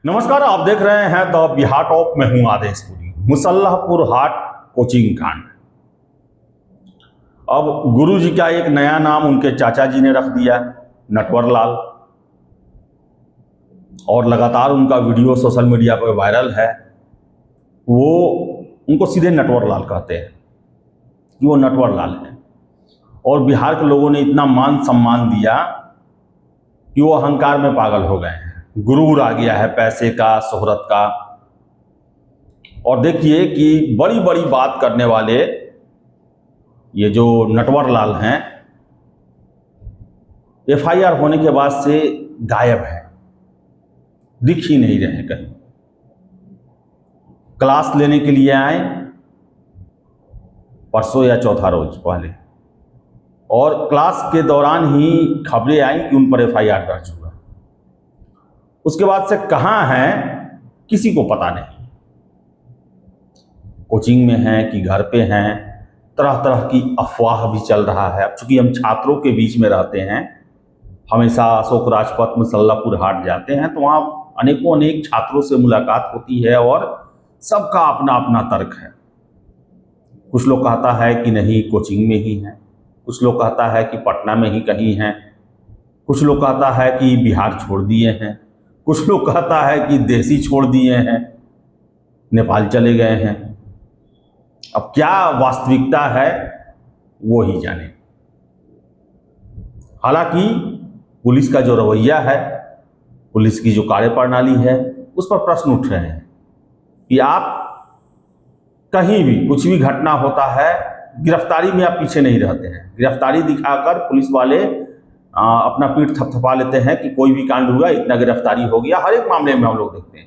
नमस्कार, आप देख रहे हैं द बिहार टॉप में हूं आदेशपुरी। मुसल्लहपुर हाट कोचिंग कांड। अब गुरु जी का एक नया नाम उनके चाचा जी ने रख दिया, नटवर लाल, और लगातार उनका वीडियो सोशल मीडिया पर वायरल है। वो उनको सीधे नटवर लाल कहते हैं कि वो नटवर लाल है, और बिहार के लोगों ने इतना मान सम्मान दिया कि वो अहंकार में पागल हो गए हैं। गुरूर आ गया है पैसे का, शोहरत का। और देखिए कि बड़ी बड़ी बात करने वाले ये जो नटवर लाल हैं, एफआईआर होने के बाद से गायब हैं, दिख ही नहीं रहे कहीं। क्लास लेने के लिए आए परसों या चौथा रोज पहले, और क्लास के दौरान ही खबरें आई कि उन पर एफआईआर दर्ज हुआ। उसके बाद से कहाँ हैं किसी को पता नहीं। कोचिंग में हैं कि घर पे हैं, तरह तरह की अफवाह भी चल रहा है। अब चूंकि हम छात्रों के बीच में रहते हैं, हमेशा अशोक राजपथ मुसल्लहपुर हाट जाते हैं, तो वहाँ अनेकों अनेक छात्रों से मुलाकात होती है और सबका अपना अपना तर्क है। कुछ लोग कहता है कि नहीं कोचिंग में ही हैं, कुछ लोग कहता है कि पटना में ही कहीं हैं, कुछ लोग कहता है कि बिहार छोड़ दिए हैं, कुछ लोग कहता है कि देसी छोड़ दिए हैं, नेपाल चले गए हैं। अब क्या वास्तविकता है वो ही जाने। हालांकि पुलिस का जो रवैया है, पुलिस की जो कार्यप्रणाली है, उस पर प्रश्न उठ रहे हैं कि आप कहीं भी कुछ भी घटना होता है, गिरफ्तारी में आप पीछे नहीं रहते हैं। गिरफ्तारी दिखाकर पुलिस वाले अपना पीठ थपथपा लेते हैं कि कोई भी कांड हुआ, इतना गिरफ्तारी हो गया। हर एक मामले में हम लोग देखते हैं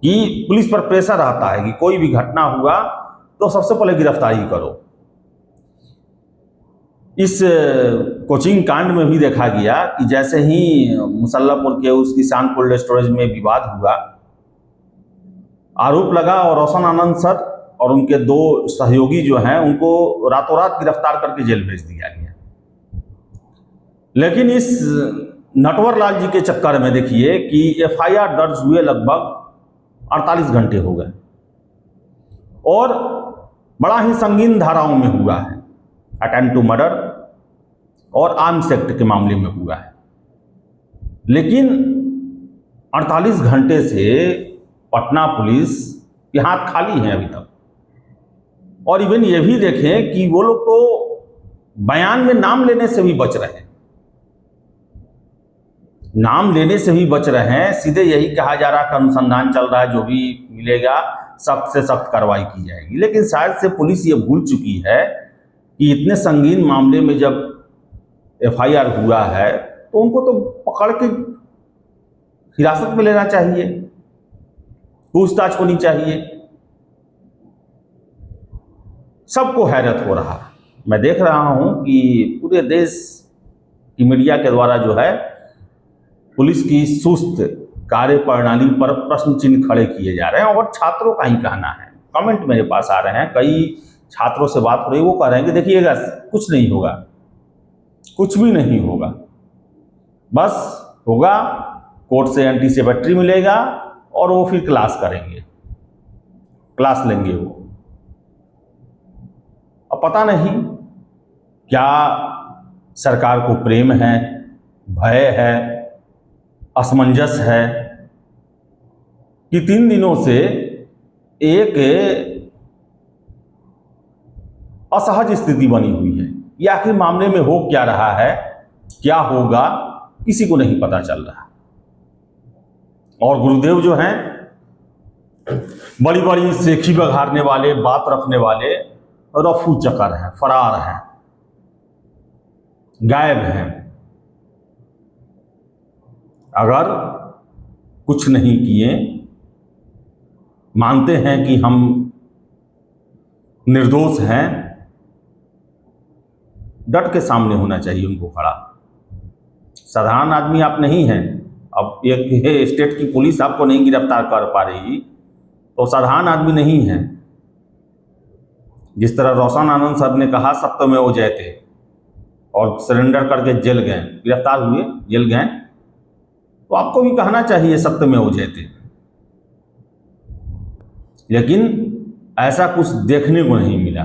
कि पुलिस पर प्रेशर रहता है कि कोई भी घटना हुआ तो सबसे पहले गिरफ्तारी करो। इस कोचिंग कांड में भी देखा गया कि जैसे ही मुसल्लहपुर के उस किसान कोल्ड स्टोरेज में विवाद हुआ, आरोप लगा और रोशन आनंद सर और उनके दो सहयोगी जो हैं उनको रातों रात गिरफ्तार करके जेल भेज दिया गया। लेकिन इस नटवर लाल जी के चक्कर में देखिए कि एफआईआर दर्ज हुए लगभग 48 घंटे हो गए, और बड़ा ही संगीन धाराओं में हुआ है। अटेम्प्ट टू मर्डर और आर्म्स एक्ट के मामले में हुआ है। लेकिन 48 घंटे से पटना पुलिस के हाथ खाली हैं अभी तक। और इवन ये भी देखें कि वो लोग तो बयान में नाम लेने से भी बच रहे हैं, नाम लेने से भी बच रहे हैं। सीधे यही कहा जा रहा है कि अनुसंधान चल रहा है, जो भी मिलेगा सख्त से सख्त कार्रवाई की जाएगी। लेकिन शायद से पुलिस ये भूल चुकी है कि इतने संगीन मामले में जब एफआईआर हुआ है तो उनको तो पकड़ के हिरासत में लेना चाहिए, पूछताछ होनी चाहिए। सबको हैरत हो रहा है। मैं देख रहा हूं कि पूरे देश की मीडिया के द्वारा जो है पुलिस की सुस्त कार्यप्रणाली पर प्रश्न चिन्ह खड़े किए जा रहे हैं। और छात्रों का ही कहना है, कमेंट मेरे पास आ रहे हैं, कई छात्रों से बात हो रही है, वो कह रहे हैं कि देखिएगा कुछ नहीं होगा, कुछ भी नहीं होगा, बस होगा कोर्ट से एंटीसिपेटरी मिलेगा और वो फिर क्लास करेंगे, क्लास लेंगे वो। अब पता नहीं क्या सरकार को प्रेम है, भय है, असमंजस है कि 3 दिनों से एक असहज स्थिति बनी हुई है। ये आखिर मामले में हो क्या रहा है, क्या होगा, किसी को नहीं पता चल रहा। और गुरुदेव जो हैं बड़ी बड़ी सेखी बघारने वाले, बात रखने वाले रफू चक्कर हैं, फरार हैं, गायब हैं। अगर कुछ नहीं किए, मानते हैं कि हम निर्दोष हैं, डट के सामने होना चाहिए उनको खड़ा। साधारण आदमी आप नहीं हैं। अब एक स्टेट की पुलिस आपको नहीं गिरफ्तार कर पा रही तो साधारण आदमी नहीं है। जिस तरह रोशन आनंद सर ने कहा सत्यमेव जयते, और सरेंडर करके जेल गए, गिरफ्तार हुए, जेल गए, तो आपको भी कहना चाहिए सत्यमेव जयते। लेकिन ऐसा कुछ देखने को नहीं मिला।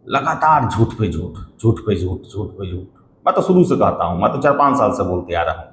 लगातार झूठ पे झूठ, झूठ पे झूठ, झूठ पे झूठ। मैं तो शुरू से कहता हूं, मैं तो 4-5 साल से बोलते आ रहा हूं,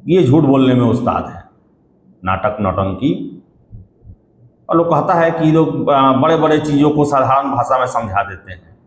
ये झूठ बोलने में उस्ताद है, नाटक नौटंकी। और लोग कहता है कि लोग बड़े बड़े चीजों को साधारण भाषा में समझा देते हैं।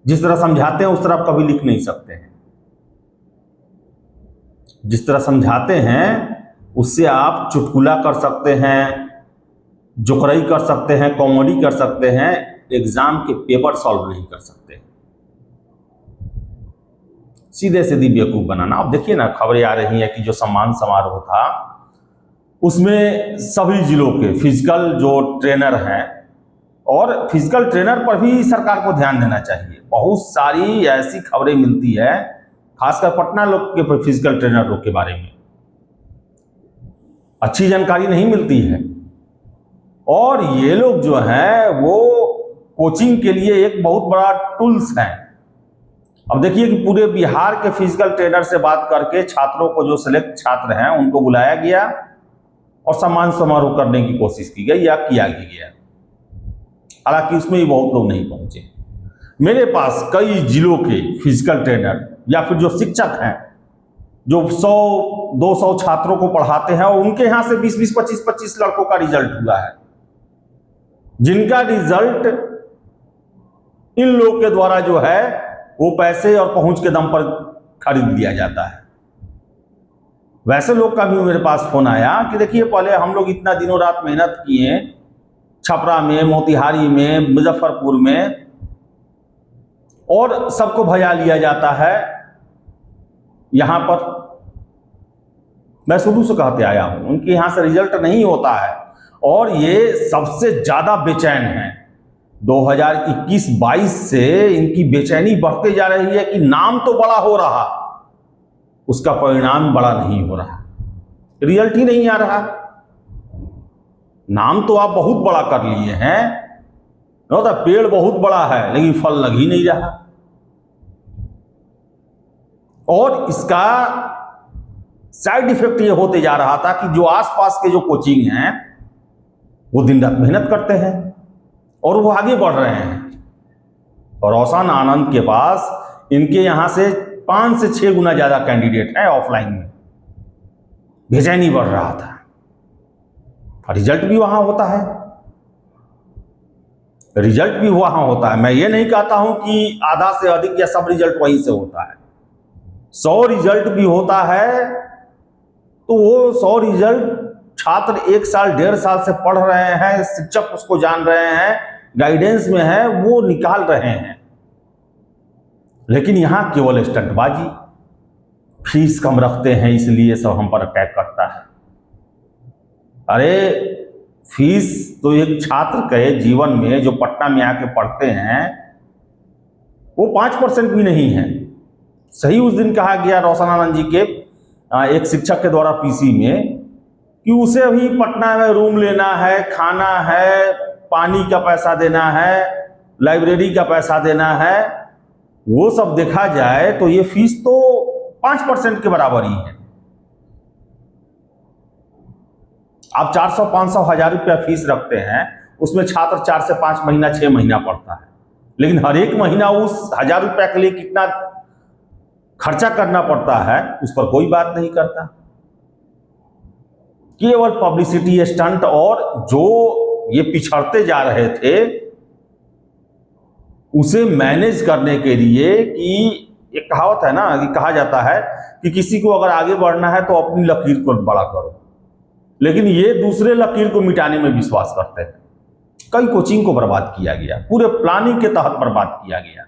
जिस तरह समझाते हैं उस तरह आप कभी लिख नहीं सकते हैं। जिस तरह समझाते हैं उससे आप चुटकुला कर सकते हैं, जोकराई कर सकते हैं, कॉमेडी कर सकते हैं, एग्जाम के पेपर सॉल्व नहीं कर सकते। सीधे सीधी बेवकूफ बनाना। अब देखिए ना, खबरें आ रही हैं कि जो सम्मान समारोह था उसमें सभी जिलों के फिजिकल जो ट्रेनर हैं, और फिजिकल ट्रेनर पर भी सरकार को ध्यान देना चाहिए। बहुत सारी ऐसी खबरें मिलती है, खासकर पटना लोग के फिजिकल ट्रेनर लोग के बारे में अच्छी जानकारी नहीं मिलती है। और ये लोग जो हैं वो कोचिंग के लिए एक बहुत बड़ा टूल्स हैं। अब देखिए कि पूरे बिहार के फिजिकल ट्रेनर से बात करके छात्रों को, जो सिलेक्ट छात्र हैं उनको बुलाया गया और सम्मान समारोह करने की कोशिश की गई या किया गया। हालांकि उसमें भी बहुत लोग नहीं पहुंचे। मेरे पास कई जिलों के फिजिकल ट्रेनर या फिर जो शिक्षक हैं, जो 100-200 छात्रों को पढ़ाते हैं, और उनके यहां से 20-20, 25-25 लड़कों का रिजल्ट हुआ है, जिनका रिजल्ट इन लोग के द्वारा जो है वो पैसे और पहुंच के दम पर खरीद लिया जाता है। वैसे लोग का भी मेरे पास फोन आया कि देखिए, पहले हम लोग इतना दिनों रात मेहनत किए, छपरा में, मोतिहारी में, मुजफ्फरपुर में, और सबको भजा लिया जाता है यहां पर। मैं शुरू से कहते आया हूं, उनके यहां से रिजल्ट नहीं होता है। और ये सबसे ज्यादा बेचैन है। 2021-22 से इनकी बेचैनी बढ़ते जा रही है कि नाम तो बड़ा हो रहा, उसका परिणाम बड़ा नहीं हो रहा, रिजल्ट ही नहीं आ रहा। नाम तो आप बहुत बड़ा कर लिए हैं, तो पेड़ बहुत बड़ा है लेकिन फल लग ही नहीं रहा। और इसका साइड इफेक्ट ये होते जा रहा था कि जो आसपास के जो कोचिंग हैं वो दिन रात मेहनत करते हैं और वो आगे बढ़ रहे हैं। और रोशन आनंद के पास इनके यहां से 5 से 6 गुना ज्यादा कैंडिडेट है ऑफलाइन में। बेचैनी बढ़ रहा था, रिजल्ट भी वहां होता है, रिजल्ट भी वहां होता है। मैं ये नहीं कहता हूं कि आधा से अधिक या सब रिजल्ट वहीं से होता है। 100 रिजल्ट भी होता है तो वो 100 रिजल्ट छात्र 1 साल 1.5 साल से पढ़ रहे हैं, शिक्षक उसको जान रहे हैं, गाइडेंस में है, वो निकाल रहे हैं। लेकिन यहां केवल स्टंटबाजी, फीस कम रखते हैं इसलिए सब हम पर अटैक करता है। अरे फीस तो एक छात्र के जीवन में जो पटना में आके पढ़ते हैं वो 5% भी नहीं है। सही उस दिन कहा गया रोशन आनंद जी के एक शिक्षक के द्वारा पीसी में कि उसे अभी पटना में रूम लेना है, खाना है, पानी का पैसा देना है, लाइब्रेरी का पैसा देना है, वो सब देखा जाए तो ये फीस तो 5% के बराबर ही है। आप 400, 500, 1000 रुपया फीस रखते हैं, उसमें छात्र 4 से 5 महीना, 6 महीना पढ़ता है, लेकिन हर एक महीना उस 1000 रुपया के लिए कितना खर्चा करना पड़ता है उस पर कोई बात नहीं करता। केवल पब्लिसिटी स्टंट, और जो ये पिछड़ते जा रहे थे उसे मैनेज करने के लिए, कि एक कहावत है ना, कि कहा जाता है कि किसी को अगर आगे बढ़ना है तो अपनी लकीर को बड़ा करो, लेकिन ये दूसरे लकीर को मिटाने में विश्वास करते हैं। कई कोचिंग को बर्बाद किया गया, पूरे प्लानिंग के तहत बर्बाद किया गया।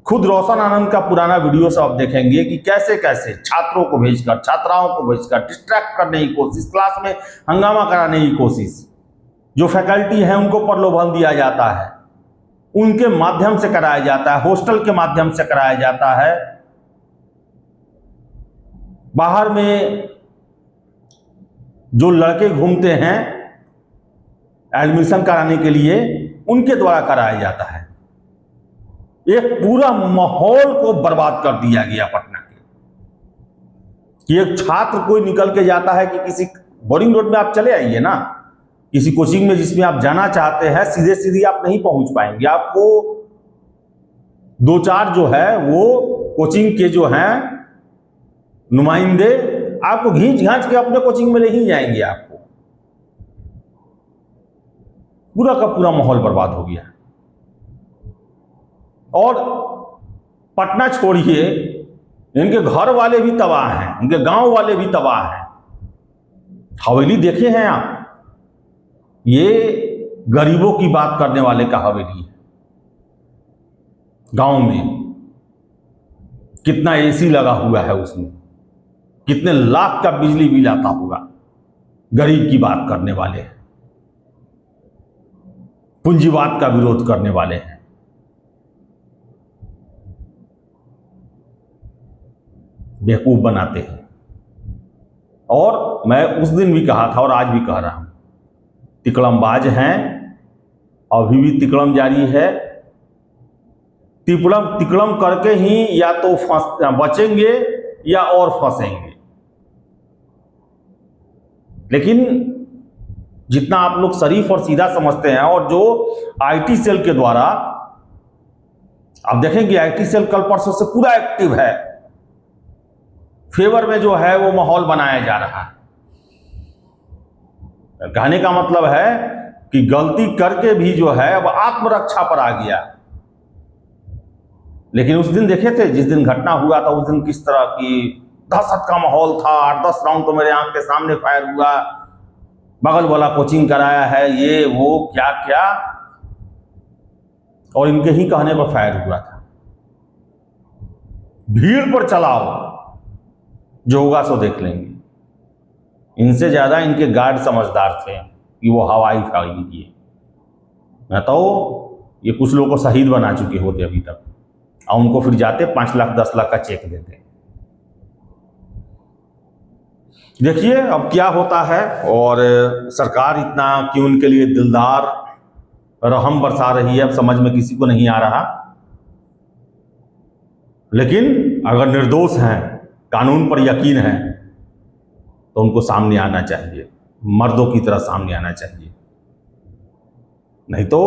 खुद रोशन आनंद का पुराना वीडियो सब आप देखेंगे कि कैसे कैसे छात्रों को भेजकर, छात्राओं को भेजकर डिस्ट्रैक्ट करने की कोशिश, क्लास में हंगामा कराने की कोशिश, जो फैकल्टी है उनको प्रलोभन दिया जाता है, उनके माध्यम से कराया जाता है, हॉस्टल के माध्यम से कराया जाता है। बाहर में जो लड़के घूमते हैं एडमिशन कराने के लिए, उनके द्वारा कराया जाता है। एक पूरा माहौल को बर्बाद कर दिया गया पटना के। कि एक छात्र कोई निकल के जाता है कि किसी बोरिंग रोड में आप चले आइए ना, किसी कोचिंग में जिसमें आप जाना चाहते हैं, सीधे सीधे आप नहीं पहुंच पाएंगे। आपको दो चार जो है वो कोचिंग के जो हैं नुमाइंदे आपको घींच घांच के अपने कोचिंग में ले ही जाएंगे। आपको पूरा का पूरा माहौल बर्बाद हो गया। और पटना छोड़िए, इनके घर वाले भी तबाह हैं, इनके गांव वाले भी तबाह हैं। हवेली देखे हैं आप? ये गरीबों की बात करने वाले का हवेली है। गांव में कितना एसी लगा हुआ है, उसमें कितने लाख का बिजली बिल आता होगा। गरीब की बात करने वाले हैं, पूंजीवाद का विरोध करने वाले हैं। बेवकूफ बनाते हैं। और मैं उस दिन भी कहा था और आज भी कह रहा हूं, तिकड़मबाज हैं, अभी भी तिकड़म जारी है। तिकड़म करके ही या तो बचेंगे या और फंसेंगे। लेकिन जितना आप लोग शरीफ और सीधा समझते हैं, और जो आईटी सेल के द्वारा आप देखेंगे, आईटी सेल कल परसों से पूरा एक्टिव है, फेवर में जो है वो माहौल बनाया जा रहा है। कहने का मतलब है कि गलती करके भी जो है अब आत्मरक्षा पर आ गया। लेकिन उस दिन देखे थे, जिस दिन घटना हुआ था उस दिन किस तरह की दहशत का माहौल था। 8-10 राउंड तो मेरे आंख के सामने फायर हुआ, बगल वाला कोचिंग कराया है, ये वो क्या क्या, और इनके ही कहने पर फायर हुआ था। भीड़ पर चलाओ, जो होगा सो देख लेंगे। इनसे ज्यादा इनके गार्ड समझदार थे कि वो हवाई फायरिंग किए। मैं तो ये कुछ लोगों को शहीद बना चुके होते अभी तक, और उनको फिर जाते 5 लाख 10 लाख का चेक देते। देखिए अब क्या होता है, और सरकार इतना क्यों उनके लिए दिलदार रहम बरसा रही है, अब समझ में किसी को नहीं आ रहा। लेकिन अगर निर्दोष हैं, कानून पर यकीन है, तो उनको सामने आना चाहिए, मर्दों की तरह सामने आना चाहिए। नहीं तो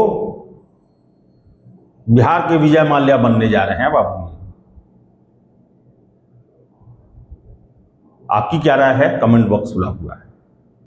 बिहार के विजय माल्या बनने जा रहे हैं बाबू। आपकी क्या राय है? कमेंट बॉक्स खुला हुआ है।